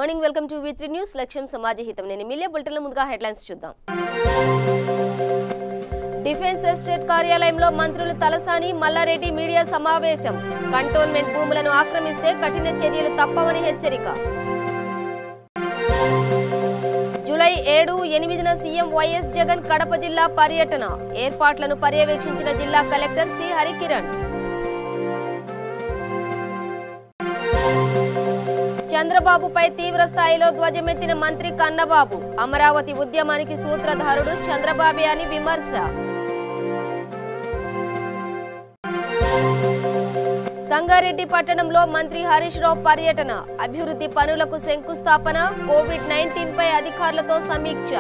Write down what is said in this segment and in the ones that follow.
Morning welcome to V3 news లక్ష్యం సమాజహితం నేను మిలియా బులెటిన్ల ముందుగా హెడ్లైన్స్ చూద్దాం డిఫెన్స్ ఎస్టేట్ కార్యాలయంలో మంత్రులు తలసాని మల్లారెడ్డి మీడియా సమావేశం కంటోన్మెంట్ భూములను ఆక్రమిస్తే కఠిన చర్యలు తప్పవని హెచ్చరిక జూలై 7-8న సీఎం వైఎస్ జగన్ కడప జిల్లా పర్యటన ఏర్పాట్లను పర్యవేక్షించిన జిల్లా కలెక్టర్ సి హరికిరణ్ చంద్రబాబుపై తీవ్ర స్థాయిలో ధ్వజమెత్తిన మంత్రి కన్నబాబు అమరావతి ఉద్యమానికి సూత్రధారుడు చంద్రబాబే అని విమర్శ సంగారెడ్డి పట్టణంలో మంత్రి హరీష్ రావు పర్యటన అభివృద్ధి పనులకు శంకుస్థాపన కోవిడ్-19 పై అధికారులతో సమీక్ష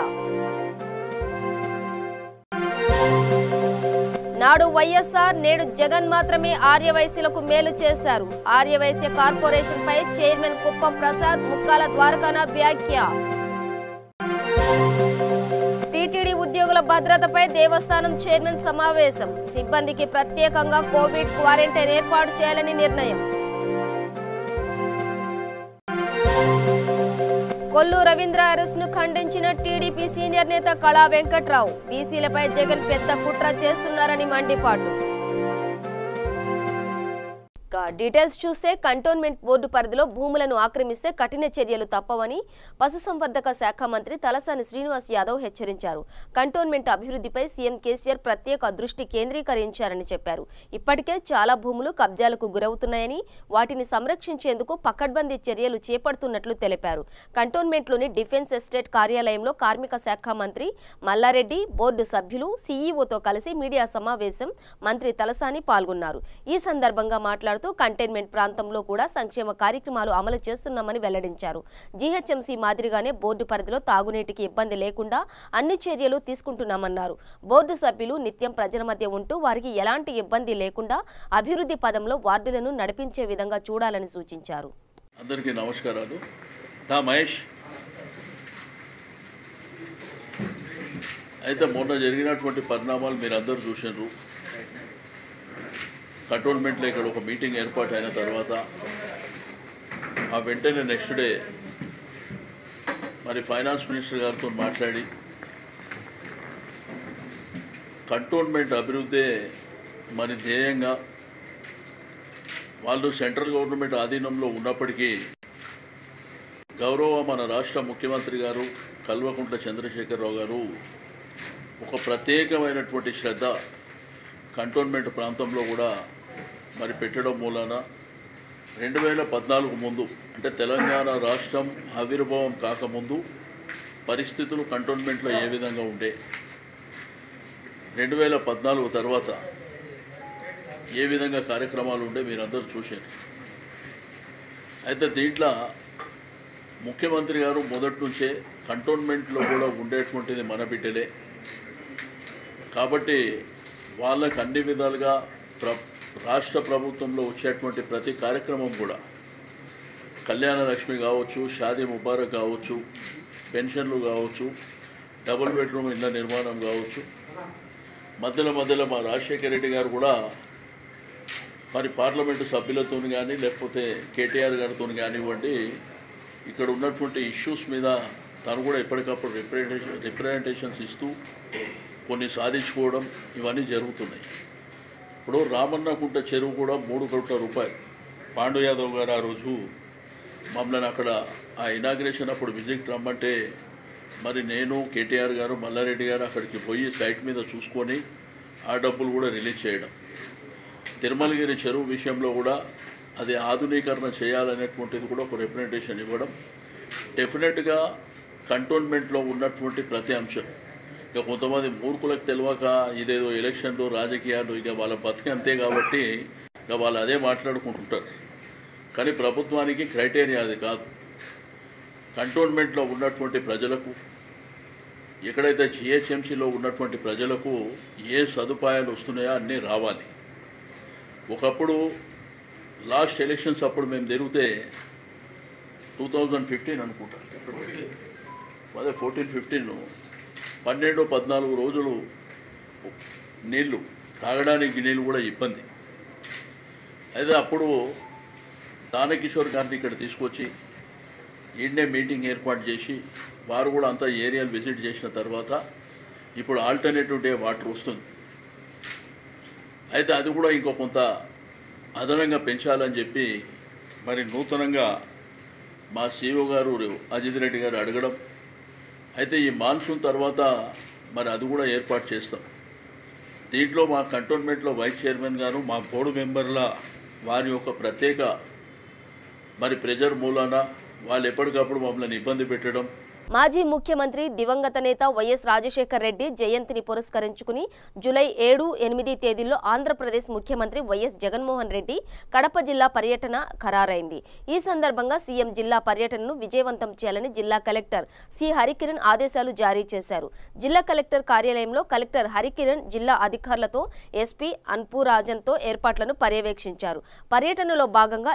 నాడు వైఎస్ఆర్ నేడు జగన్ మాత్రమే ఆర్యవైశ్యులకు మేలు చేశారు ఆర్యవైశ్య కార్పొరేషన్ పై చైర్మన్ కుప్పం ప్రసాద్ ముక్కాల ద్వారకానాథ్ వ్యాఖ్య టీటీడీ ఉద్యోగుల భద్రతపై దేవస్థానం చైర్మన్ సమావేశం సిబ్బందికి ప్రత్యేకంగా కోవిడ్ క్వారంటైన్ ఏర్పాటు చేయాలని నిర్ణయం కొల్లు రవీంద్ర అరెస్ట్ను ఖండించిన టీడీపీ సీనియర్ నేత కళా వెంకట్రావు బీసీలపై జగన్ పెద్ద కుట్ర చేస్తున్నారని మండిపాటు డీటెయిల్స్ చూస్తే కంటోన్మెంట్ బోర్డు పరిధిలో భూములను ఆక్రమిస్తే కఠిన చర్యలు తప్పవని పశుసంవర్ధక శాఖ మంత్రి తలసాని శ్రీనివాస్ యాదవ్ హెచ్చరించారు కంటోన్మెంట్ అభివృద్ధిపై సీఎం కేసీఆర్ ప్రత్యేక దృష్టి కేంద్రీకరించారని చెప్పారు ఇప్పటికే చాలా భూములు కబ్జాలకు గురవుతున్నాయని వాటిని సంరక్షించేందుకు పకడ్బందీ చర్యలు చేపడుతున్నట్లు తెలిపారు కంటోన్మెంట్లోని డిఫెన్స్ ఎస్టేట్ కార్యాలయంలో కార్మిక శాఖ మంత్రి మల్లారెడ్డి బోర్డు సభ్యులు సీఈఓతో కలిసి మీడియా సమావేశం మంత్రి తలసాని పాల్గొన్నారు ఈ సందర్భంగా మాట్లాడుతూ కంటైన్మెంట్ ప్రాంతంలో కూడా సంక్షేమ కార్యక్రమాలు అమలు చేస్తున్నామని వెల్లడించారు జీహెచ్ఎంసీ మాదిరిగానే బోర్డు పరిధిలో తాగునీటికి ఇబ్బంది లేకుండా అన్ని చర్యలు తీసుకుంటున్నామన్నారు బోర్డు సభ్యులు నిత్యం ప్రజల మధ్య ఉంటూ వారికి ఎలాంటి ఇబ్బంది లేకుండా అభివృద్ధి పదంలో వార్డులను నడిపించే విధంగా చూడాలని సూచించారు. అందరికీ నమస్కారాలు. మహేష్ అయితే మొన్న జరిగినటువంటి పరిణామాలు మీరు అందరూ చూసినారు. కంటోన్మెంట్లో ఇక్కడ ఒక మీటింగ్ ఏర్పాటు అయిన తర్వాత ఆ వెంటనే నెక్స్ట్ డే మరి ఫైనాన్స్ మినిస్టర్ గారితో మాట్లాడి కంటోన్మెంట్ అభివృద్ధి మరి ధ్యేయంగా వాళ్ళు సెంట్రల్ గవర్నమెంట్ ఆధీనంలో ఉన్నప్పటికీ గౌరవ మన రాష్ట్ర ముఖ్యమంత్రి గారు కల్వకుంట్ల చంద్రశేఖరరావు గారు ఒక ప్రత్యేకమైనటువంటి శ్రద్ధ కంటోన్మెంట్ ప్రాంతంలో కూడా మరి పెట్టడం మూలాన 2014 ముందు అంటే తెలంగాణ రాష్ట్రం ఆవిర్భావం కాకముందు పరిస్థితులు కంటోన్మెంట్లో ఏ విధంగా ఉండే 2014 తర్వాత ఏ విధంగా కార్యక్రమాలు ఉండే మీరందరూ చూశారు. అయితే దీంట్లో ముఖ్యమంత్రి గారు మొదటి నుంచే కంటోన్మెంట్లో కూడా ఉండేటువంటిది మన బిడ్డలే కాబట్టి వాళ్ళకి అన్ని విధాలుగా రాష్ట్ర ప్రభుత్వంలో వచ్చేటువంటి ప్రతి కార్యక్రమం కూడా కళ్యాణ లక్ష్మి కావచ్చు, షాదీ ముబారక్ కావచ్చు, పెన్షన్లు కావచ్చు, డబుల్ బెడ్రూమ్ ఇళ్ల నిర్మాణం కావచ్చు, మధ్యలో మా రాజశేఖర రెడ్డి గారు కూడా మరి పార్లమెంటు సభ్యులతో కానీ లేకపోతే కేటీఆర్ గారితో కానివ్వండి ఇక్కడ ఉన్నటువంటి ఇష్యూస్ మీద తను కూడా ఎప్పటికప్పుడు రిప్రజెంటేషన్స్ ఇస్తూ కొన్ని సాధించుకోవడం ఇవన్నీ జరుగుతున్నాయి. ఇప్పుడు రామన్నకుంట చెరువు కూడా 3 కోట్ల రూపాయలు పాండు యాదవ్ గారు ఆ రోజు మమ్మల్ని అక్కడ ఆ ఇనాగ్రేషన్ అప్పుడు విజిట్ రమ్మంటే మరి నేను కేటీఆర్ గారు మల్లారెడ్డి గారు అక్కడికి పోయి సైట్ మీద చూసుకొని ఆ డబ్బులు కూడా రిలీజ్ చేయడం తిరుమలగిరి చెరువు విషయంలో కూడా అది ఆధునీకరణ చేయాలనేటువంటిది కూడా ఒక రిప్రజెంటేషన్ ఇవ్వడం డెఫినెట్గా కంటోన్మెంట్లో ఉన్నటువంటి ప్రతి అంశం ఇక కొంతమంది మూర్ఖులకు తెలియక ఇదేదో ఎలక్షన్లు రాజకీయాలు ఇక వాళ్ళ బతికి అంతే కాబట్టి ఇక వాళ్ళు అదే మాట్లాడుకుంటుంటారు. కానీ ప్రభుత్వానికి క్రైటీరియా అది కాదు. కంటోన్మెంట్లో ఉన్నటువంటి ప్రజలకు ఎక్కడైతే జిహెచ్ఎంసీలో ఉన్నటువంటి ప్రజలకు ఏ సదుపాయాలు వస్తున్నాయో అన్నీ రావాలి. ఒకప్పుడు లాస్ట్ ఎలక్షన్స్ అప్పుడు మేము జరిగితే 2015 అనుకుంటా అదే 14-15 12-14 రోజులు నీళ్లు తాగడానికి నీళ్ళు కూడా ఇబ్బంది. అయితే అప్పుడు దానకిషోర్ గారిని ఇక్కడ తీసుకొచ్చి ఈడనే మీటింగ్ ఏర్పాటు చేసి వారు కూడా అంతా ఏరియాలు విజిట్ చేసిన తర్వాత ఇప్పుడు ఆల్టర్నేటివ్ డే వాటర్ వస్తుంది. అయితే అది కూడా ఇంకో కొంత అదనంగా పెంచాలని చెప్పి మరి నూతనంగా మా CEO గారు అజిత్ రెడ్డి గారు అడగడం. అయితే ఈ మాన్సూన్ తర్వాత మరి అది కూడా ఏర్పాటు చేస్తాం. దీంట్లో మా కంటోన్మెంట్లో వైస్ చైర్మన్ గారు మా బోర్డు మెంబర్ల వారి యొక్క ప్రత్యేక మరి ప్రెజర్ మూలాన వాళ్ళు ఎప్పటికప్పుడు మమ్మల్ని ఇబ్బంది పెట్టడం. మాజీ ముఖ్యమంత్రి దివంగత నేత వైఎస్ రాజశేఖర్ రెడ్డి జయంతిని పురస్కరించుకుని జూలై 7, 8 తేదీల్లో ఆంధ్రప్రదేశ్ ముఖ్యమంత్రి వైఎస్ జగన్మోహన్ రెడ్డి కడప జిల్లా పర్యటన ఖరారైంది. ఈ సందర్భంగా సీఎం జిల్లా పర్యటనను విజయవంతం చేయాలని జిల్లా కలెక్టర్ సి హరికిరణ్ ఆదేశాలు జారీ చేశారు. జిల్లా కలెక్టర్ కార్యాలయంలో కలెక్టర్ హరికిరణ్ జిల్లా అధికారులతో ఎస్పీ అన్పురాజన్తో ఏర్పాట్లను పర్యవేక్షించారు. పర్యటనలో భాగంగా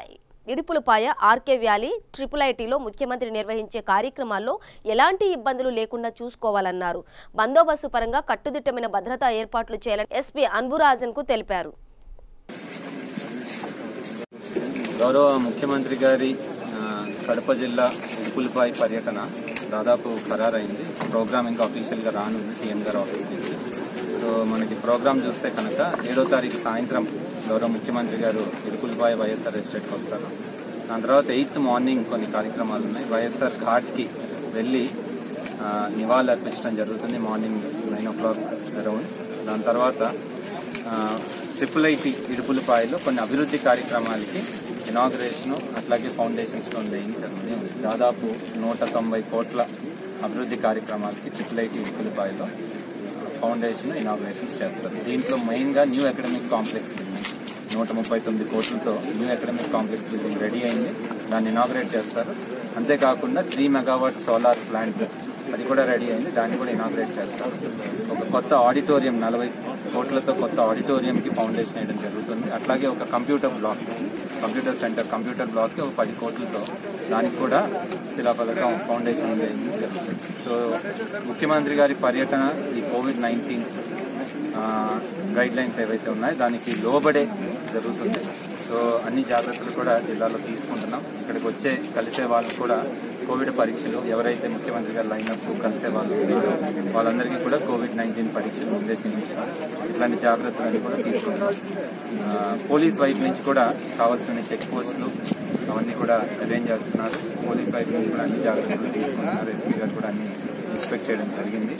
ఇడుపులపాయ, ఆర్కే వ్యాలీ, IIITలో ముఖ్యమంత్రి నిర్వహించే కార్యక్రమాల్లో ఎలాంటి ఇబ్బందులు లేకుండా చూసుకోవాలన్నారు. బందోబస్తు పరంగా కట్టుదిట్టమైన భద్రతా ఏర్పాట్లు చేయాలని ఎస్పీ అన్బురాజన్కు తెలిపారు. గౌరవ ముఖ్యమంత్రి గారి కడప జిల్లా ఇడుపులపాయ పర్యటన దాదాపు ఖరారైంది. ప్రోగ్రామ్ ఇంకా అఫీషియల్గా రానుంది సీఎం గారి ఆఫీస్ నుంచి. సో మనకి ప్రోగ్రామ్ చూస్తే కనుక 7వ తారీఖు సాయంత్రం గౌరవ ముఖ్యమంత్రి గారు ఇడుపులపాయ వైఎస్ఆర్ ఎస్టేట్కి వస్తారు. దాని తర్వాత 8th మార్నింగ్ కొన్ని కార్యక్రమాలు ఉన్నాయి. వైఎస్ఆర్ ఘాట్కి వెళ్ళి నివాళులు అర్పించడం జరుగుతుంది మార్నింగ్ 9 o'clock అరౌండ్. దాని తర్వాత IIIT ఇడుపులపాయలో కొన్ని అభివృద్ధి కార్యక్రమాలకి ఇనాగ్రేషన్ అట్లాగే ఫౌండేషన్ స్టోన్ లేయింగ్ సెరమనీ ఉంది. దాదాపు 190 కోట్ల అభివృద్ధి కార్యక్రమాలకి IIIT ఇడుపులపాయలో ఫౌండేషన్ ఇనాగ్రేషన్స్ చేస్తారు. దీంట్లో మెయిన్గా న్యూ అకాడమిక్ కాంప్లెక్స్ బిల్డింగ్ 139 కోట్లతో new academic complex building ready అయింది. దాన్ని ఇనాగ్రేట్ చేస్తారు. అంతేకాకుండా 3 మెగావాట్ సోలార్ ప్లాంట్ అది కూడా రెడీ అయింది. దాన్ని కూడా ఇనాగ్రేట్ చేస్తారు. ఒక కొత్త ఆడిటోరియం 40 కోట్లతో కొత్త ఆడిటోరియంకి ఫౌండేషన్ వేయడం జరుగుతుంది. అట్లాగే ఒక కంప్యూటర్ సెంటర్ కంప్యూటర్ బ్లాక్కి ఒక 10 కోట్లతో దానికి కూడా శిలాఫలకం ఫౌండేషన్ వేయడం జరుగుతుంది. సో ముఖ్యమంత్రి గారి పర్యటన ఈ COVID-19 గైడ్ లైన్స్ ఏవైతే ఉన్నాయో దానికి లోబడే జరుగుతుంది. సో అన్ని జాగ్రత్తలు కూడా జిల్లాలో తీసుకుంటున్నాం. ఇక్కడికి వచ్చే కలిసే వాళ్ళు కూడా కోవిడ్ పరీక్షలు ఎవరైతే ముఖ్యమంత్రి గారు లైనప్ కలిసే వాళ్ళు వాళ్ళందరికీ కూడా COVID-19 పరీక్షలు ఉద్దేశించారు. ఇట్లాంటి జాగ్రత్తలన్నీ కూడా తీసుకుంటున్నాం. పోలీస్ వైపు నుంచి కూడా కావాల్సిన చెక్ పోస్టులు అవన్నీ కూడా అరేంజ్ చేస్తున్నారు. పోలీస్ వైపు నుంచి కూడా అన్ని జాగ్రత్తలు తీసుకుంటున్నారు. ఎస్పీ గారు కూడా అన్ని ఇన్స్పెక్ట్ చేయడం జరిగింది.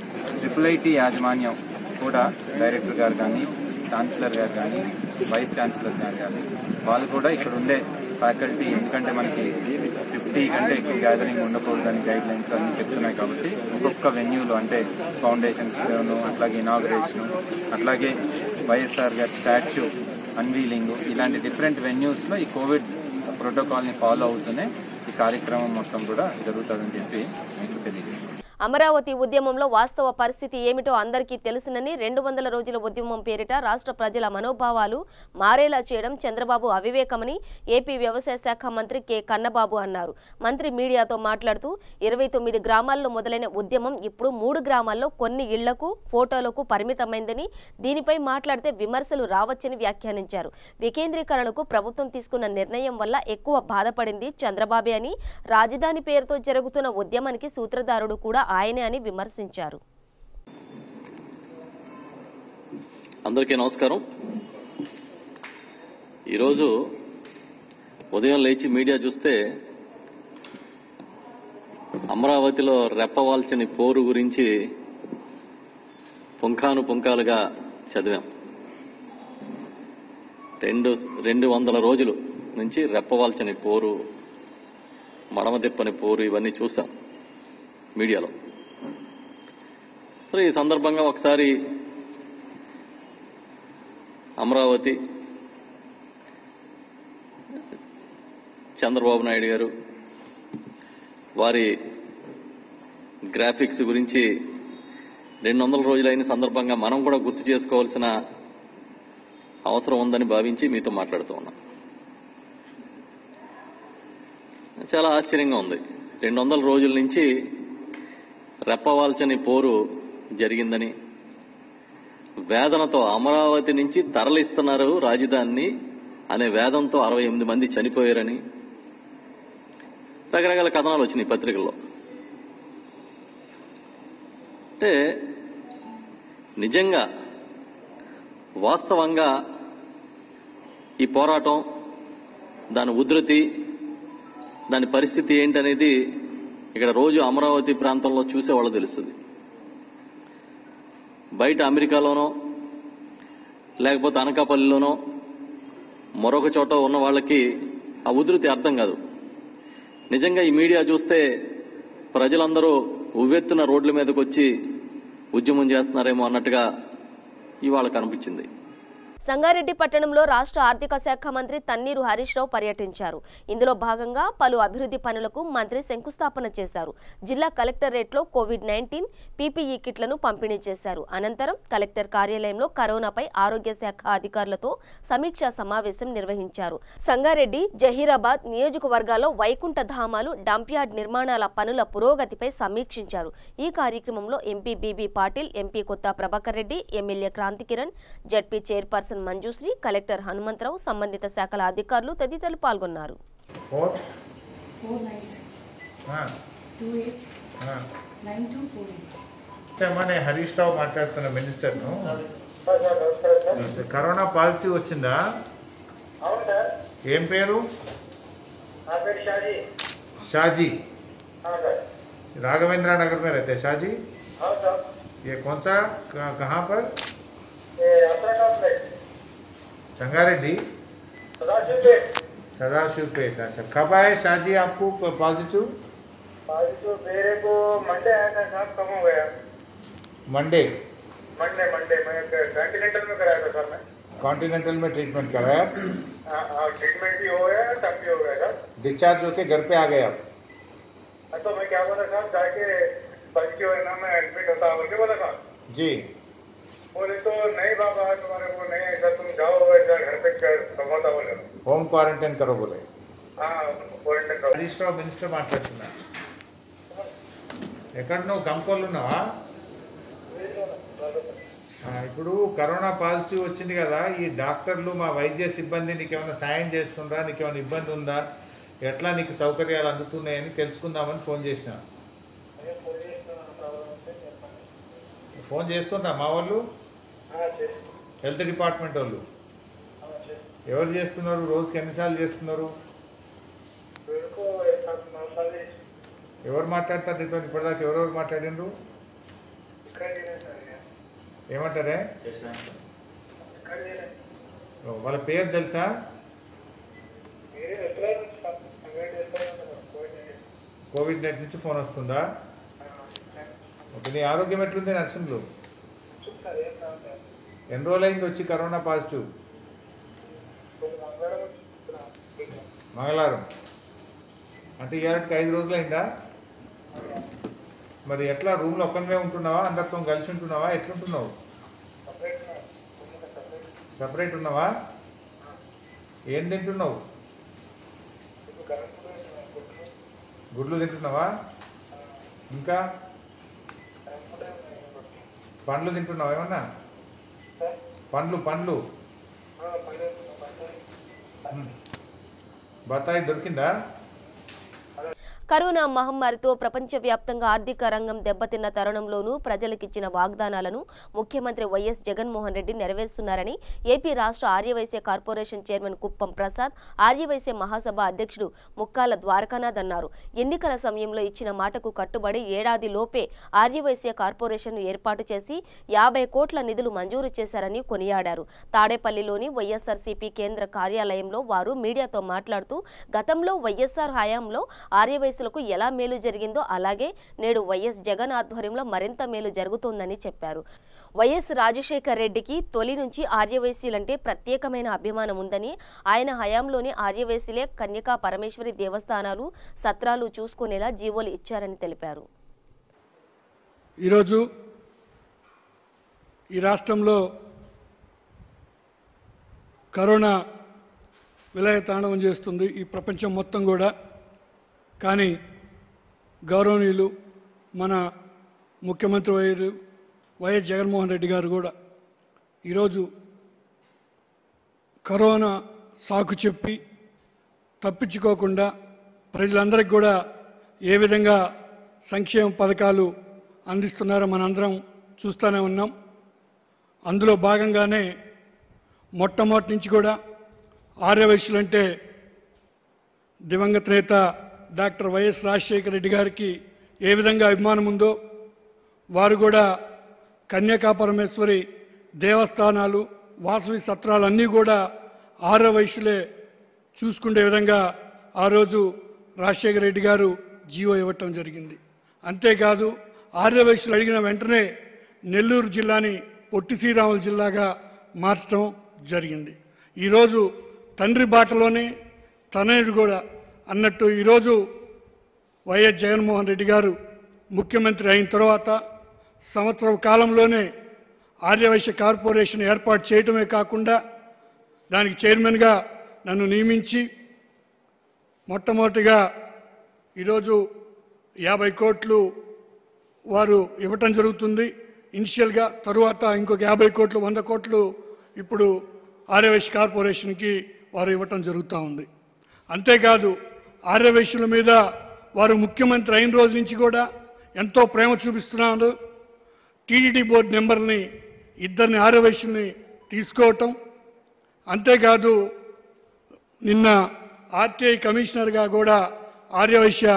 IIIT యాజమాన్యం కూడా డైరెక్టర్ గారు కానీ ఛాన్సలర్ గారు కానీ వైస్ ఛాన్సలర్ గారు కానీ వాళ్ళు కూడా ఇక్కడ ఉండే ఫ్యాకల్టీ ఎందుకంటే మనకి 50 కంటే ఎక్కువ గ్యాదరింగ్ ఉండకూడదని గైడ్ లైన్స్ అన్ని చెప్తున్నాయి. కాబట్టి ఒక్కొక్క వెన్యూలో అంటే ఫౌండేషన్స్లోను అట్లాగే ఇనాగ్రేషన్ అట్లాగే వైఎస్ఆర్ గారి స్టాచ్యూ అన్వీలింగ్ ఇలాంటి డిఫరెంట్ వెన్యూస్లో ఈ కోవిడ్ ప్రోటోకాల్ని ఫాలో అవుతూనే ఈ కార్యక్రమం మొత్తం కూడా జరుగుతుందని చెప్పి మీకు తెలియదు. అమరావతి ఉద్యమంలో వాస్తవ పరిస్థితి ఏమిటో అందరికీ తెలుసునని 200 రోజుల ఉద్యమం పేరిట రాష్ట్ర ప్రజల మనోభావాలు మారేలా చేయడం చంద్రబాబు అవివేకమని ఏపీ వ్యవసాయ శాఖ మంత్రి కె కన్నబాబు అన్నారు. మంత్రి మీడియాతో మాట్లాడుతూ 29 గ్రామాల్లో మొదలైన ఉద్యమం ఇప్పుడు 3 గ్రామాల్లో కొన్ని ఇళ్లకు ఫోటోలకు పరిమితమైందని దీనిపై మాట్లాడితే విమర్శలు రావచ్చని వ్యాఖ్యానించారు. వికేంద్రీకరణకు ప్రభుత్వం తీసుకున్న నిర్ణయం వల్ల ఎక్కువ బాధపడింది చంద్రబాబే అని, రాజధాని పేరుతో జరుగుతున్న ఉద్యమానికి సూత్రధారుడు కూడా ఆయనే అని విమర్శించారు. అందరికీ నమస్కారం. ఈరోజు ఉదయం లేచి మీడియా చూస్తే అమరావతిలో రెప్పవాల్చని పోరు గురించి పుంఖానుపుంఖాలుగా చదివాం. 200 రోజులు నుంచి రెప్పవాల్చని పోరు, మడమదిప్పని పోరు ఇవన్నీ చూసాం మీడియాలో. సరే, ఈ సందర్భంగా ఒకసారి అమరావతి చంద్రబాబు నాయుడు గారు వారి గ్రాఫిక్స్ గురించి 200 రోజులైన సందర్భంగా మనం కూడా గుర్తు చేసుకోవాల్సిన అవసరం ఉందని భావించి మీతో మాట్లాడుతూ ఉన్నాం. చాలా ఆశ్చర్యంగా ఉంది. 200 రోజుల నుంచి రెప్పవాల్చని పోరు జరిగిందని, వేదనతో అమరావతి నుంచి తరలిస్తున్నారు రాజధానిని అనే వేదంతో 68 మంది చనిపోయారని, రకరకాల కథనాలు వచ్చినాయి పత్రికల్లో. అంటే నిజంగా వాస్తవంగా ఈ పోరాటం, దాని ఉధృతి, దాని పరిస్థితి ఏంటనేది ఇక్కడ రోజు అమరావతి ప్రాంతంలో చూసేవాళ్ళు తెలుస్తుంది. బయట అమెరికాలోనో లేకపోతే అనకాపల్లిలోనో మరొక చోట ఉన్న వాళ్ళకి ఆ ఉధృతి అర్థం కాదు. నిజంగా ఈ మీడియా చూస్తే ప్రజలందరూ ఉవ్వెత్తున రోడ్ల మీదకి వచ్చి ఉద్యమం చేస్తున్నారేమో అన్నట్టుగా ఇవాళ కనిపించింది. సంగారెడ్డి పట్టణంలో రాష్ట్ర ఆర్థిక శాఖ మంత్రి తన్నీరు హరీష్ రావు పర్యటించారు. ఇందులో భాగంగా పలు అభివృద్ధి పనులకు మంత్రి శంకుస్థాపన చేశారు. జిల్లా కలెక్టరేట్లో కోవిడ్-19 పీపీఈ కిట్లను పంపిణీ చేశారు. అనంతరం కలెక్టర్ కార్యాలయంలో కరోనాపై ఆరోగ్య శాఖ అధికారులతో సమీక్షా సమావేశం నిర్వహించారు. సంగారెడ్డి, జహీరాబాద్ నియోజకవర్గాల్లో వైకుంఠ ధామాలు, డంప్యార్డ్ నిర్మాణాల పనుల పురోగతిపై సమీక్షించారు. ఈ కార్యక్రమంలో MP BB Patil, MP Kotha Prabhakar Reddy, MLA Kranthi Kiran, ZP chairperson Manjushri, collector Hanumantharao, సంబంధిత శాఖల అధికారులు తదితరులు పాల్గొన్నారు. హరీష్ రావు మాట్లాడుతున్న మినిస్టర్ కరోనా పాజిటివ్ వచ్చిందా? ఏం పేరు? షాజీ. राघवेंद्र नगर में रहते हैं शाहजी? ये कौन सा कहाँ पर? संगारेड्डी, सदाशिव पेट। अच्छा, कब आए शाहजी आपको पॉजिटिव? मेरे को मंडे आया था साहब, कम हो गया। मंडे मैं कॉन्टिनेंटल में कराया था सर। मैं कॉन्टिनेंटल में ट्रीटमेंट कराया? ट्रीटमेंट भी हो गया, सब भी हो गया सर। डिस्चार्ज होके घर पे आ गए आप? तो मैं क्या बोला साहब, जाके पॉजिटिव है ना, मैं एडमिट होता बोल के बोला साहब जी। बोले तो नहीं बाबा तुम्हारे को नहीं ऐसा, तुम जाओ ऐसा घर पे संभाता बोले, होम क्वारंटाइन करो बोले। हाँ क्वारंटाइन करो। హరీష్ రావు మినిస్టర్ మాట్లాడుతున్నా. ఎక్కడ నువ్వు కంకోళ్ళు ఉన్నావా? ఇప్పుడు కరోనా పాజిటివ్ వచ్చింది కదా, ఈ డాక్టర్లు మా వైద్య సిబ్బంది నీకేమైనా సాయం చేస్తుండ్రా, నీకేమైనా ఇబ్బంది ఉందా, ఎట్లా నీకు సౌకర్యాలు అందుతున్నాయని తెలుసుకుందామని ఫోన్ చేసిన. ఫోన్ చేస్తున్నా మా వాళ్ళు, హెల్త్ డిపార్ట్మెంట్ వాళ్ళు. ఎవరు చేస్తున్నారు? రోజుకి ఎన్నిసార్లు చేస్తున్నారు? ఎవరు మాట్లాడతారు నీతో ఇప్పటిదాకా? ఎవరెవరు మాట్లాడినరు? ఏమంటారే? వాళ్ళ పేరు తెలుసా? కోవిడ్ నెట్ నుంచి ఫోన్ వస్తుందా? ఓకే, నీ ఆరోగ్యం ఎట్లుంది నర్సింగ్లో? ఎన్ని రోజులు అయింది వచ్చి కరోనా పాజిటివ్? మంగళవారం అంటే ఇవాళకి 5 రోజులు అయిందా? మరి ఎట్లా రూమ్లో ఒక్కనే ఉంటున్నావా, అందరితో కలిసి ఉంటున్నావా, ఎట్లుంటున్నావు? సపరేట్ ఉన్నావా? ఏం తింటున్నావు? గుడ్లు తింటున్నావా? ఇంకా పండ్లు తింటున్నావా? ఏమన్నా పండ్లు బత్తాయి దొరికిందా? కరోనా మహమ్మారితో ప్రపంచవ్యాప్తంగా ఆర్థిక రంగం దెబ్బతిన్న తరుణంలోనూ ప్రజలకిచ్చిన వాగ్దానాలను ముఖ్యమంత్రి వైఎస్ జగన్మోహన్ రెడ్డి నెరవేరుస్తున్నారని ఏపీ రాష్ట్ర ఆర్యవైశ్య కార్పొరేషన్ చైర్మన్ కుప్పం ప్రసాద్, ఆర్యవైశ్య మహాసభ అధ్యక్షుడు ముక్కాల ద్వారకానాథ్ అన్నారు. ఎన్నికల సమయంలో ఇచ్చిన మాటకు కట్టుబడి ఏడాది లోపే ఆర్యవైశ్య కార్పొరేషన్ను ఏర్పాటు చేసి 50 కోట్ల నిధులు మంజూరు చేశారని కొనియాడారు. తాడేపల్లిలోని వైఎస్ఆర్సీపీ కేంద్ర కార్యాలయంలో వారు మీడియాతో మాట్లాడుతూ, గతంలో వైఎస్ఆర్ హయాంలో ఆర్యవైశ్య ఎలా మేలు జరిగిందో అలాగే నేడు వైఎస్ జగన్ ఆధ్వర్యంలో మరింత మేలు జరుగుతోందని చెప్పారు. వైఎస్ రాజశేఖర్ రెడ్డికి తొలి నుంచి ఆర్యవైశ్యులంటే ప్రత్యేకమైన అభిమానం ఉందని, ఆయన హయాంలోని ఆర్యవైశ్యులే కన్యకా పరమేశ్వరి దేవస్థానాలు, సత్రాలు చూసుకునేలా జీవోలు ఇచ్చారని తెలిపారు. ఈరోజు ఈ రాష్ట్రంలో కరోనా విలయతాండవం చేస్తుంది, ఈ ప్రపంచం మొత్తం కూడా. కానీ గౌరవనీయులు మన ముఖ్యమంత్రి వైఎస్ జగన్మోహన్ రెడ్డి గారు కూడా ఈరోజు కరోనా సాకు చెప్పి తప్పించుకోకుండా ప్రజలందరికీ కూడా ఏ విధంగా సంక్షేమ పథకాలు అందిస్తున్నారో మనందరం చూస్తూనే ఉన్నాం. అందులో భాగంగానే మొట్టమొదటి నుంచి కూడా ఆర్యవైశ్యులు అంటే దివంగత నేత డాక్టర్ వైఎస్ రాజశేఖర రెడ్డి గారికి ఏ విధంగా అభిమానం ఉందో వారు కూడా కన్యకా పరమేశ్వరి దేవస్థానాలు వాసవి సత్రాలన్నీ కూడా ఆర్యవైశ్యులే చూసుకునే విధంగా ఆ రోజు రాజశేఖర రెడ్డి గారు జీవో ఇవ్వటం జరిగింది. అంతేకాదు ఆర్యవైశ్యులు అడిగిన వెంటనే నెల్లూరు జిల్లాని పొట్టి శ్రీరాములు జిల్లాగా మార్చడం జరిగింది. ఈరోజు తండ్రి బాటలోనే తనయుడు కూడా అన్నట్టు ఈరోజు వైఎస్ జగన్మోహన్ రెడ్డి గారు ముఖ్యమంత్రి అయిన తర్వాత సంవత్సరం కాలంలోనే ఆర్యవైశ్య కార్పొరేషన్ ఏర్పాటు చేయటమే కాకుండా దానికి చైర్మన్గా నన్ను నియమించి మొట్టమొదటిగా ఈరోజు 50 కోట్లు వారు ఇవ్వటం జరుగుతుంది ఇనిషియల్గా. తరువాత ఇంకొక 50 కోట్లు 100 కోట్లు ఇప్పుడు ఆర్యవైశ్య కార్పొరేషన్కి వారు ఇవ్వటం జరుగుతూ ఉంది. అంతేకాదు ఆర్యవైశ్యుల మీద వారు ముఖ్యమంత్రి అయిన రోజు నుంచి కూడా ఎంతో ప్రేమ చూపిస్తున్నారు. టీటీడీ బోర్డు మెంబర్ని 2 ఆర్యవైశ్యుల్ని తీసుకోవటం, అంతేకాదు నిన్న ఆర్టీఐ కమిషనర్గా కూడా ఆర్యవైశ్య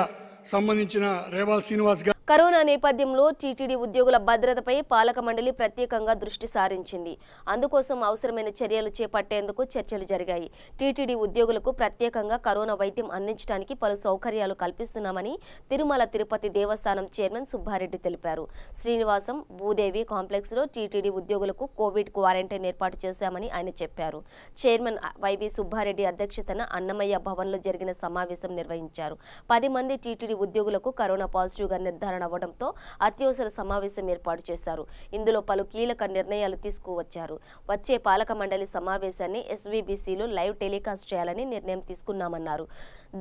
సంబంధించిన రేవాల్ శ్రీనివాస్ గారు. కరోనా నేపథ్యంలో టీటీడీ ఉద్యోగుల భద్రతపై పాలక మండలి ప్రత్యేకంగా దృష్టి సారించింది. అందుకోసం అవసరమైన చర్యలు చేపట్టేందుకు చర్చలు జరిగాయి. టీటీడీ ఉద్యోగులకు ప్రత్యేకంగా కరోనా వైద్యం అందించడానికి పలు సౌకర్యాలు కల్పిస్తున్నామని తిరుమల తిరుపతి దేవస్థానం చైర్మన్ సుబ్బారెడ్డి తెలిపారు. శ్రీనివాసం భూదేవి కాంప్లెక్స్లో టీటీడీ ఉద్యోగులకు కోవిడ్ క్వారంటైన్ ఏర్పాటు చేశామని ఆయన చెప్పారు. చైర్మన్ వైవి సుబ్బారెడ్డి అధ్యక్షతన అన్నమయ్య భవన్లో జరిగిన సమావేశం నిర్వహించారు. 10 మంది టీటీడీ ఉద్యోగులకు కరోనా పాజిటివ్గా నిర్ధారణ అవ్వడంతో అత్యవసర సమావేశం ఏర్పాటు చేశారు. ఇందులో పలు కీలక నిర్ణయాలు తీసుకువచ్చారు. వచ్చే పాలక మండలి సమావేశాన్ని ఎస్వీబీసీలో లైవ్ టెలికాస్ట్ చేయాలని నిర్ణయం తీసుకున్నామన్నారు.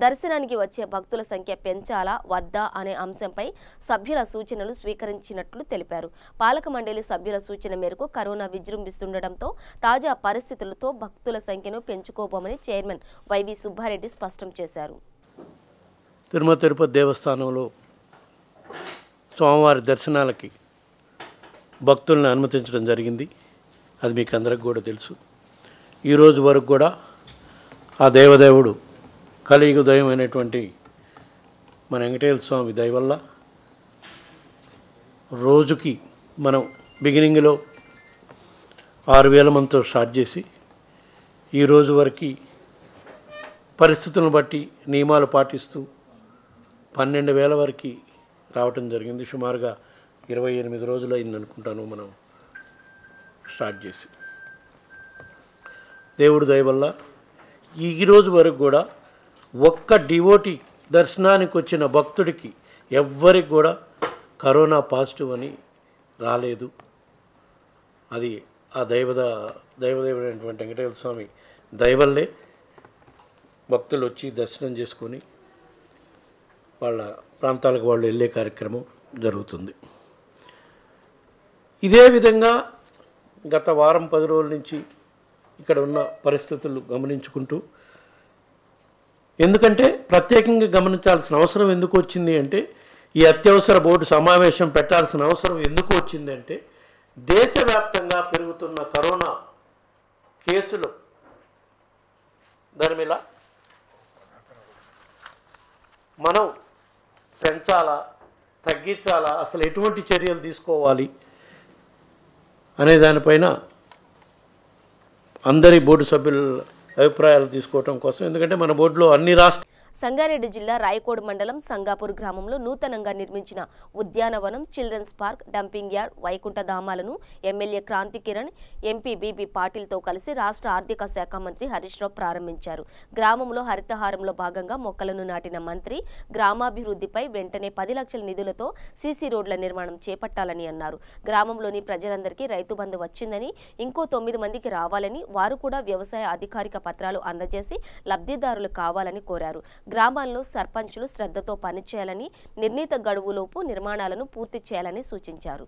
దర్శనానికి వచ్చే భక్తుల సంఖ్య పెంచాలా వద్దా అనే అంశంపై సభ్యుల సూచనలు స్వీకరించినట్లు తెలిపారు. పాలక మండలి సభ్యుల సూచన మేరకు కరోనా విజృంభిస్తుండటంతో తాజా పరిస్థితులతో భక్తుల సంఖ్యను పెంచుకోబోమని చైర్మన్ వైవి సుబ్బారెడ్డి స్పష్టం చేశారు. తిరుమల తిరుపతి దేవస్థానంలో సోమవారి దర్శనాలకి భక్తులను అనుమతించడం జరిగింది. అది మీకు అందరికి కూడా తెలుసు. ఈరోజు వరకు కూడా ఆ దేవదేవుడు కలియుగ దైవమైనటువంటి మన వెంకటేశ్వర స్వామి దయ వల్ల రోజుకి మనం బిగినింగ్లో 6,000 మందితో స్టార్ట్ చేసి ఈరోజు వరకు పరిస్థితులను బట్టి నియమాలు పాటిస్తూ 12,000 వరకు రావటం జరిగింది. సుమారుగా 28 రోజులు అయింది అనుకుంటాను మనం స్టార్ట్ చేసి. దేవుడి దయ వల్ల ఈరోజు వరకు కూడా ఒక్క డివోటీ దర్శనానికి వచ్చిన భక్తుడికి ఎవ్వరికి కూడా కరోనా పాజిటివ్ అని రాలేదు. అది ఆ దైవదేవుడైనటువంటి వెంకటేశ్వర స్వామి దయవల్లే భక్తులు వచ్చి దర్శనం చేసుకొని వాళ్ళ ప్రాంతాలకు వాళ్ళు వెళ్ళే కార్యక్రమం జరుగుతుంది. ఇదే విధంగా గత వారం 10 రోజుల నుంచి ఇక్కడ ఉన్న పరిస్థితులు గమనించుకుంటూ, ఎందుకంటే ప్రత్యేకంగా గమనించాల్సిన అవసరం ఎందుకు వచ్చింది అంటే, ఈ అత్యవసర బోర్డు సమావేశం పెట్టాల్సిన అవసరం ఎందుకు వచ్చింది అంటే, దేశవ్యాప్తంగా పెరుగుతున్న కరోనా కేసులు దాని మీద మనం పెంచాలా తగ్గించాలా, అసలు ఎటువంటి చర్యలు తీసుకోవాలి అనే దానిపైన అందరి బోర్డు సభ్యుల అభిప్రాయాలు తీసుకోవటం కోసం. ఎందుకంటే మన బోర్డులో అన్ని సంగారెడ్డి జిల్లా రాయకోడ్ మండలం సంగాపూర్ గ్రామంలో నూతనంగా నిర్మించిన ఉద్యానవనం, చిల్డ్రన్స్ పార్క్, డంపింగ్ యార్డ్, వైకుంఠ ధామాలను MLA Kranthi Kiran, MP BB పాటిల్తో కలిసి రాష్ట్ర ఆర్థిక శాఖ మంత్రి హరీష్ రావు ప్రారంభించారు. గ్రామంలో హరితహారంలో భాగంగా మొక్కలను నాటిన మంత్రి గ్రామాభివృద్ధిపై వెంటనే 10 లక్షల నిధులతో సీసీ రోడ్ల నిర్మాణం చేపట్టాలని అన్నారు. గ్రామంలోని ప్రజలందరికీ రైతు బంధు వచ్చిందని, ఇంకో 9 మందికి రావాలని, వారు కూడా వ్యవసాయ అధికారిక పత్రాలు అందజేసి లబ్ధిదారులు కావాలని కోరారు. గ్రామాల్లో సర్పంచులు శ్రద్ధతో పనిచేయాలని, నిర్ణీత గడువులోపు నిర్మాణాలను పూర్తి చేయాలని సూచించారు.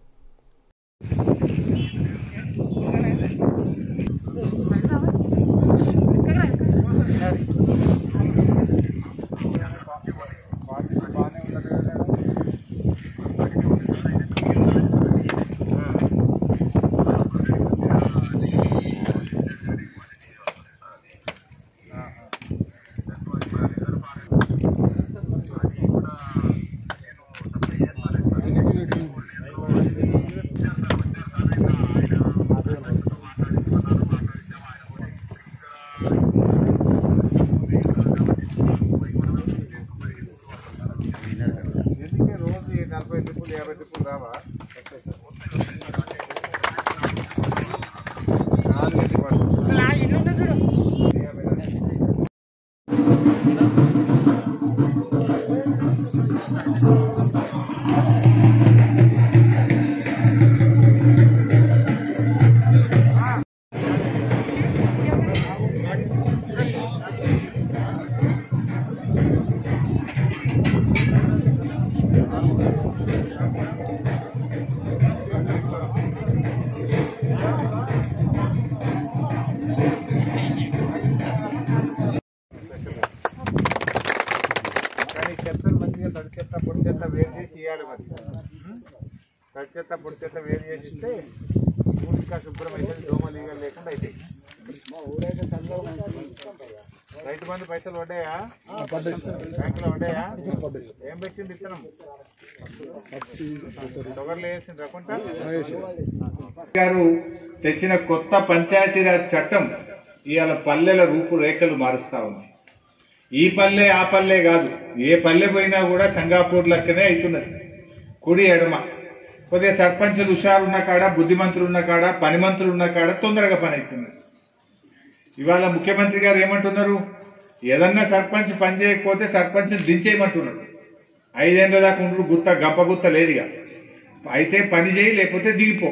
తడి చెత్త పొడి చెత్త వేరు చేసిస్తే ఇంకా శుభ్రమైతే దోమలు ఈగలు లేకుండా అయితే రైతు బంధు పైసలు పడ్డాయా? బ్యాంకులో పడ్డాయా? ఏం పెట్టింది విత్తనం? షుగర్లు వేసింది రకుంటా గారు తెచ్చిన కొత్త పంచాయతీరాజ్ చట్టం ఇవాళ పల్లెల రూపురేఖలు మారుస్తా ఉంది. ఈ పల్లె ఆ పల్లె కాదు, ఏ పల్లె పోయినా కూడా సంగాపూర్ లెక్కనే అవుతున్నది. కుడి ఎడమ కొద్దిగా సర్పంచులు హుషారున్న కాడ, బుద్ధిమంతులు ఉన్న కాడ, పనిమంతులు ఉన్న కాడ తొందరగా పని అవుతున్నది. ఇవాళ ముఖ్యమంత్రి గారు ఏమంటున్నారు? ఏదన్నా సర్పంచ్ పని చేయకపోతే సర్పంచ్ దించేయమంటున్నారు. 5 ఏళ్ళ దాకా ఉండు, గుత్త గంప గుత్త లేదుగా. అయితే పని చేయి, లేకపోతే దిగిపో.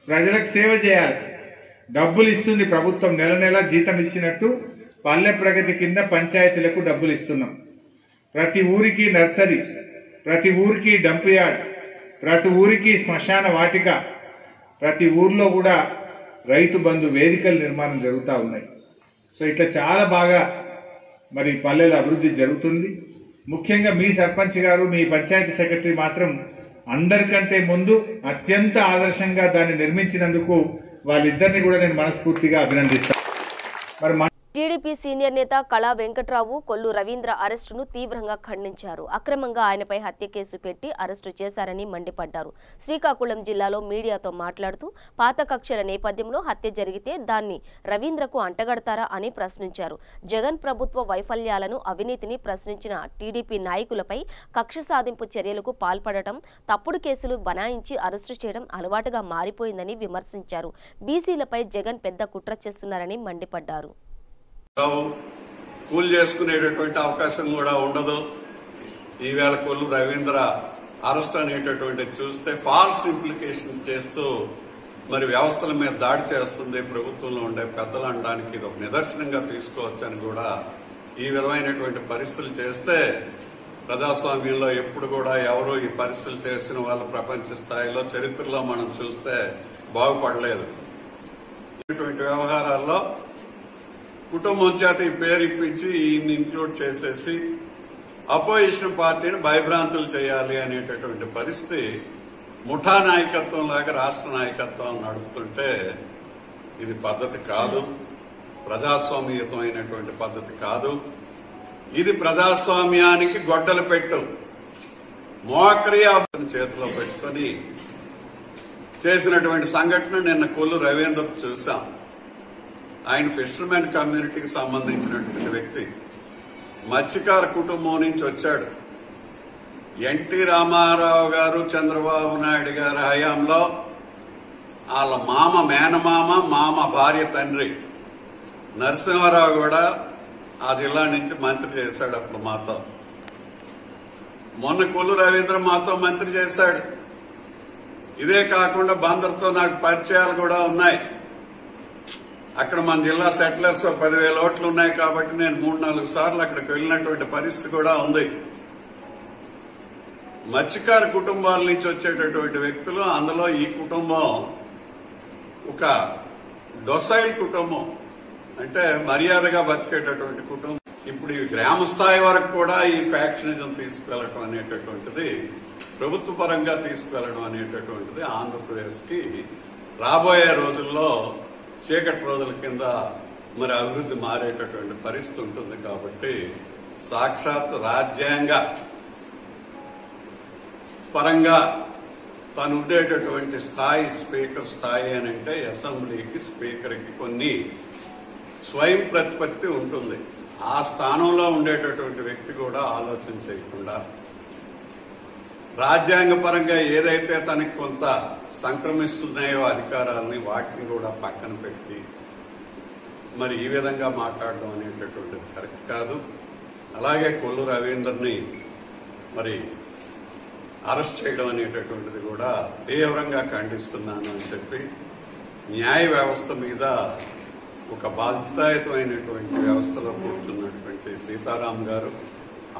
ప్రజలకు సేవ చేయాలి. డబ్బులు ఇస్తుంది ప్రభుత్వం, నెల నెల జీతం ఇచ్చినట్టు పల్లె ప్రగతి కింద పంచాయతీలకు డబ్బులు ఇస్తున్నాం. ప్రతి ఊరికి నర్సరీ, ప్రతి ఊరికి డంప్ యార్డ్, ప్రతి ఊరికి శ్మశాన వాటిక, ప్రతి ఊర్లో కూడా రైతు బంధు వేదికల నిర్మాణం జరుగుతూ ఉన్నాయి. సో ఇట్లా చాలా బాగా మరి పల్లెల అభివృద్ధి జరుగుతుంది. ముఖ్యంగా మీ సర్పంచ్ గారు, మీ పంచాయతీ సెక్రటరీ మాత్రం అందరికంటే ముందు అత్యంత ఆదర్శంగా దాన్ని నిర్మించినందుకు వాళ్ళిద్దరిని కూడా నేను మనస్ఫూర్తిగా అభినందిస్తాను. మరి టీడీపీ సీనియర్ నేత కళా వెంకట్రావు కొల్లు రవీంద్ర అరెస్టును తీవ్రంగా ఖండించారు. అక్రమంగా ఆయనపై హత్య కేసు పెట్టి అరెస్టు చేశారని మండిపడ్డారు. శ్రీకాకుళం జిల్లాలో మీడియాతో మాట్లాడుతూ పాత కక్షల నేపథ్యంలో హత్య జరిగితే దాన్ని రవీంద్రకు అంటగడతారా అని ప్రశ్నించారు. జగన్ ప్రభుత్వ వైఫల్యాలను, అవినీతిని ప్రశ్నించిన టీడీపీ నాయకులపై కక్ష సాధింపు చర్యలకు పాల్పడటం, తప్పుడు కేసులు బనాయించి అరెస్టు చేయడం అలవాటుగా మారిపోయిందని విమర్శించారు. బీసీలపై జగన్ పెద్ద కుట్ర చేస్తున్నారని మండిపడ్డారు. కూల్ చేసుకునేటటువంటి అవకాశం కూడా ఉండదు. ఈవేళ కొల్లు రవీంద్ర అరెస్ట్ అనేటటువంటి చూస్తే ఫాల్స్ ఇంప్లికేషన్ చేస్తూ మరి వ్యవస్థల మీద దాడి చేస్తుంది ప్రభుత్వంలో ఉండే పెద్దలు అనడానికి ఇది ఒక నిదర్శనంగా తీసుకోవచ్చని కూడా ఈ విధమైనటువంటి పరిస్థితులు చేస్తే ప్రజాస్వామ్యంలో ఎప్పుడు కూడా ఎవరు ఈ పరిస్థితులు చేసిన వాళ్ళు ప్రపంచ స్థాయిలో చరిత్రలో మనం చూస్తే బాగుపడలేదు. ఇటువంటి వ్యవహారాల్లో కుటుంబం చేత ఈ పేరు ఇప్పించి ఈయన్ని ఇంక్లూడ్ చేసేసి అపోజిషన్ పార్టీని భయభ్రాంతులు చేయాలి అనేటటువంటి పరిస్థితి ముఠా నాయకత్వం లాగా రాష్ట్ర నాయకత్వం నడుపుతుంటే ఇది పద్ధతి కాదు, ప్రజాస్వామ్యయుతమైనటువంటి పద్ధతి కాదు. ఇది ప్రజాస్వామ్యానికి గొడ్డలు పెట్టు మోకరీ చేతిలో పెట్టుకుని చేసినటువంటి సంఘటన నిన్న కొల్లు రవీంద్ర చూశాం. ఆయన ఫిషర్మెన్ కమ్యూనిటీకి సంబంధించినటువంటి వ్యక్తి, మత్స్యకార కుటుంబం నుంచి వచ్చాడు. ఎన్టీ రామారావు గారు, చంద్రబాబు నాయుడు గారి హయాంలో వాళ్ళ మామ భార్య తండ్రి నరసింహారావు కూడా ఆ జిల్లా నుంచి మంత్రి చేశాడు. అప్పుడు మాతో మొన్న కొల్లు రవీంద్ర మాతో మంత్రి చేశాడు. ఇదే కాకుండా బందర్తో నాకు పరిచయాలు కూడా ఉన్నాయి. అక్కడ మన జిల్లా సెటిలర్స్ 10,000 ఓట్లు ఉన్నాయి కాబట్టి నేను 3-4 సార్లు అక్కడికి వెళ్ళినటువంటి పరిస్థితి కూడా ఉంది. మత్స్యకార కుటుంబాల నుంచి వచ్చేటటువంటి వ్యక్తులు, అందులో ఈ కుటుంబం ఒక డొసైల్ కుటుంబం, అంటే మర్యాదగా బతికేటటువంటి కుటుంబం. ఇప్పుడు ఈ గ్రామ స్థాయి వరకు కూడా ఈ ఫ్యాక్షనిజం తీసుకువెళ్ళడం అనేటటువంటిది, ప్రభుత్వ పరంగా తీసుకువెళ్ళడం అనేటటువంటిది ఆంధ్రప్రదేశ్ కి రాబోయే రోజుల్లో చీకటి రోజుల కింద మరి అభివృద్ధి మారేటటువంటి పరిస్థితి ఉంటుంది. కాబట్టి సాక్షాత్ రాజ్యాంగ పరంగా తను ఉండేటటువంటి స్థాయి స్పీకర్ స్థాయి అని అంటే అసెంబ్లీకి, స్పీకర్కి కొన్ని స్వయం ప్రతిపత్తి ఉంటుంది. ఆ స్థానంలో ఉండేటటువంటి వ్యక్తి కూడా ఆలోచన చేయకుండా రాజ్యాంగపరంగా ఏదైతే తనకి కొంత సంక్రమిస్తున్నాయో అధికారాలని వాటిని కూడా పక్కన పెట్టి మరి ఈ విధంగా మాట్లాడడం అనేటటువంటిది కరెక్ట్ కాదు. అలాగే కొల్లు రవీందర్ని మరి అరెస్ట్ చేయడం అనేటటువంటిది కూడా తీవ్రంగా ఖండిస్తున్నాను అని చెప్పి న్యాయ వ్యవస్థ మీద ఒక బాధ్యతాయుతమైనటువంటి వ్యవస్థలో కూర్చున్నటువంటి సీతారాం గారు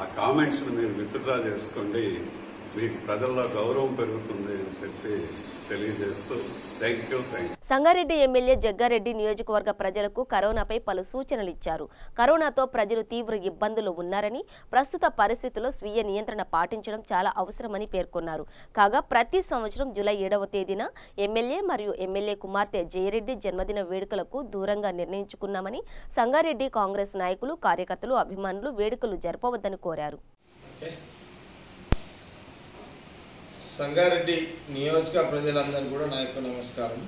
ఆ కామెంట్స్ మీరు విత్డ్రా చేసుకోండి, మీకు ప్రజల్లో గౌరవం పెరుగుతుంది అని చెప్పి తెలియజేస్తూ thank you. Sangareddy MLA Jaggareddy నియోజకవర్గ ప్రజలకు కరోనాపై పలు సూచనలు ఇచ్చారు. కరోనాతో ప్రజలు తీవ్ర ఇబ్బందులు ఉన్నారని, ప్రస్తుత పరిస్థితుల్లో స్వీయ నియంత్రణ పాటించడం చాలా అవసరమని పేర్కొన్నారు. కాగా ప్రతి సంవత్సరం జూలై 7వ తేదీన ఎమ్మెల్యే మరియు ఎమ్మెల్యే కుమార్తె జయరెడ్డి జన్మదిన వేడుకలకు దూరంగా నిర్ణయించుకున్నామని సంగారెడ్డి కాంగ్రెస్ నాయకులు, కార్యకర్తలు, అభిమానులు వేడుకలు జరపవద్దని కోరారు. సంగారెడ్డి నియోజక ప్రజలందరూ కూడా నా యొక్క నమస్కారం.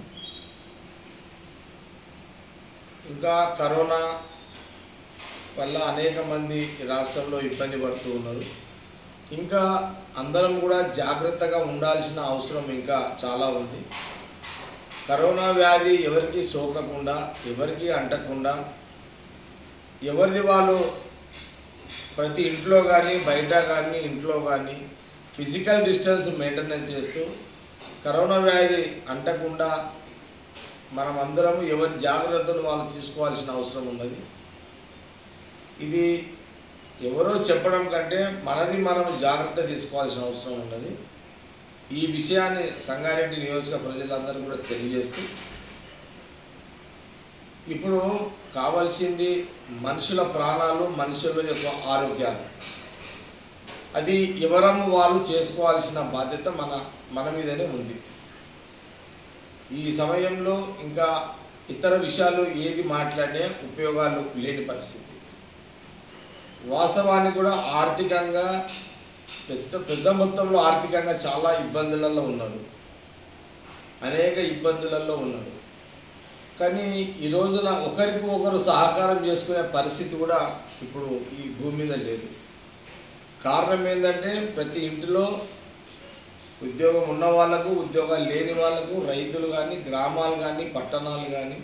ఇంకా కరోనా వల్ల అనేక మంది రాష్ట్రంలో ఇబ్బంది పడుతూ ఉన్నారు. ఇంకా అందరం కూడా జాగ్రత్తగా ఉండాల్సిన అవసరం ఇంకా చాలా ఉంది. కరోనా వ్యాధి ఎవరికి సోకకుండా, ఎవరికి అంటకుండా, ఎవరిది వాళ్ళు ప్రతి ఇంట్లో కానీ బయట కానీ ఇంట్లో కానీ ఫిజికల్ డిస్టెన్స్ మెయింటెనెన్స్ చేస్తూ కరోనా వ్యాధి అంటకుండా మనం అందరం ఎవరి జాగ్రత్తలు వాళ్ళు తీసుకోవాల్సిన అవసరం ఉన్నది. ఇది ఎవరో చెప్పడం కంటే మనది మనం జాగ్రత్త తీసుకోవాల్సిన అవసరం ఉన్నది. ఈ విషయాన్ని సంగారెడ్డి నియోజక ప్రజలందరూ కూడా తెలియజేస్తూ ఇప్పుడు కావాల్సింది మనుషుల ప్రాణాలు, మనుషుల యొక్క ఆరోగ్యాలు. అది ఎవరము వాళ్ళు చేసుకోవాల్సిన బాధ్యత మన మీదనే ఉంది. ఈ సమయంలో ఇంకా ఇతర విషయాలు ఏది మాట్లాడే ఉపయోగాలు లేని పరిస్థితి. వాస్తవానికి కూడా ఆర్థికంగా పెద్ద మొత్తంలో ఆర్థికంగా చాలా ఇబ్బందులలో ఉన్నారు, అనేక ఇబ్బందులలో ఉన్నారు. కానీ ఈ రోజున ఒకరికి ఒకరు సహకారం చేసుకునే పరిస్థితి కూడా ఇప్పుడు ఈ భూమి మీద లేదు. కారణం ఏంటంటే ప్రతి ఇంటిలో ఉద్యోగం ఉన్న వాళ్ళకు, ఉద్యోగాలు లేని వాళ్ళకు, రైతులు కానీ, గ్రామాలు కానీ, పట్టణాలు కానీ,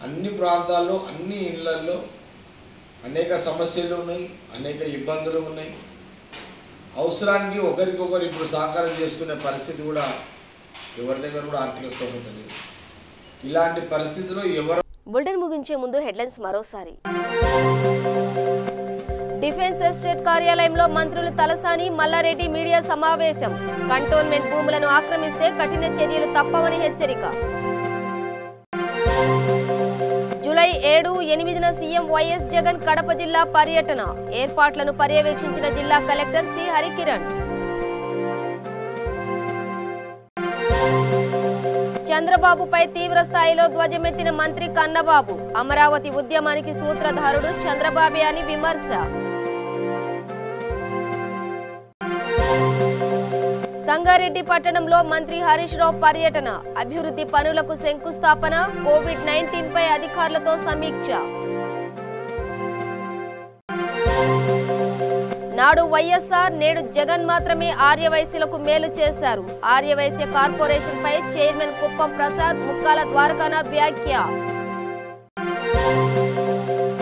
అన్ని ప్రాంతాల్లో అన్ని ఇళ్లల్లో అనేక సమస్యలు ఉన్నాయి, అనేక ఇబ్బందులు ఉన్నాయి. అవసరానికి ఒకరికొకరు ఇప్పుడు సహకారం చేసుకునే పరిస్థితి కూడా ఎవరి దగ్గర కూడా ఆర్థిక స్తోమత లేదు. ఇలాంటి పరిస్థితుల్లో ఎవరు. బులెటిన్ ముగించే ముందు హెడ్లైన్స్ మరోసారి. డిఫెన్స్ ఎస్టేట్ కార్యాలయంలో మంత్రులు తలసాని, మల్లారెడ్డి మీడియా సమావేశం. కంటోన్మెంట్ భూములను ఆక్రమిస్తే కఠిన చర్యలు తప్పవని హెచ్చరిక. జూలై 7, 8న సీఎం వైఎస్ జగన్ కడప జిల్లా పర్యటన. ఏర్పాట్లను పర్యవేక్షించిన జిల్లా కలెక్టర్ సి హరికిరణ్. చంద్రబాబుపై తీవ్ర స్థాయిలో ధ్వజమెత్తిన మంత్రి కన్నబాబు. అమరావతి ఉద్యమానికి సూత్రధారుడు చంద్రబాబే అని విమర్శ. సంగారెడ్డి పట్టణంలో మంత్రి హరీష్ రావు పర్యటన. అభివృద్ధి పనులకు శంకుస్థాపన. కోవిడ్-19 పై అధికారులతో సమీక్ష. నాడు వైఎస్ఆర్, నేడు జగన్ మాత్రమే ఆర్యవైశ్యులకు మేలు చేశారు. ఆర్యవైశ్య కార్పొరేషన్ పై చైర్మన్ కుప్పం ప్రసాద్, ముక్కాల ద్వారకానాథ్ వ్యాఖ్య.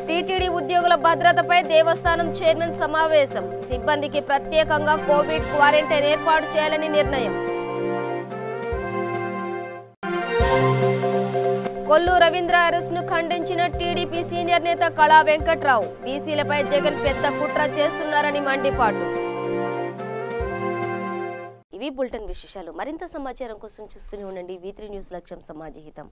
టీటీడీ ఉద్యోగుల భద్రతపై దేవస్థానం చైర్మన్ సమావేశం. సిబ్బందికి ప్రత్యేకంగా కోవిడ్ క్వారంటైన్ ఏర్పాటు చేయాలని నిర్ణయం. కొల్లు రవీంద్ర అరెస్ట్ ను ఖండించిన టీడీపీ సీనియర్ నేత కళా వెంకట్రావు. బీసీలపై జగన్ పెద్ద కుట్ర చేస్తున్నారని మండిపాటు. ఇవి బులెటిన్ విశేషాలు. మరింత సమాచారం కోసం చూస్తూనే ఉండండి V3 న్యూస్. లక్ష్యం సమాజహితం.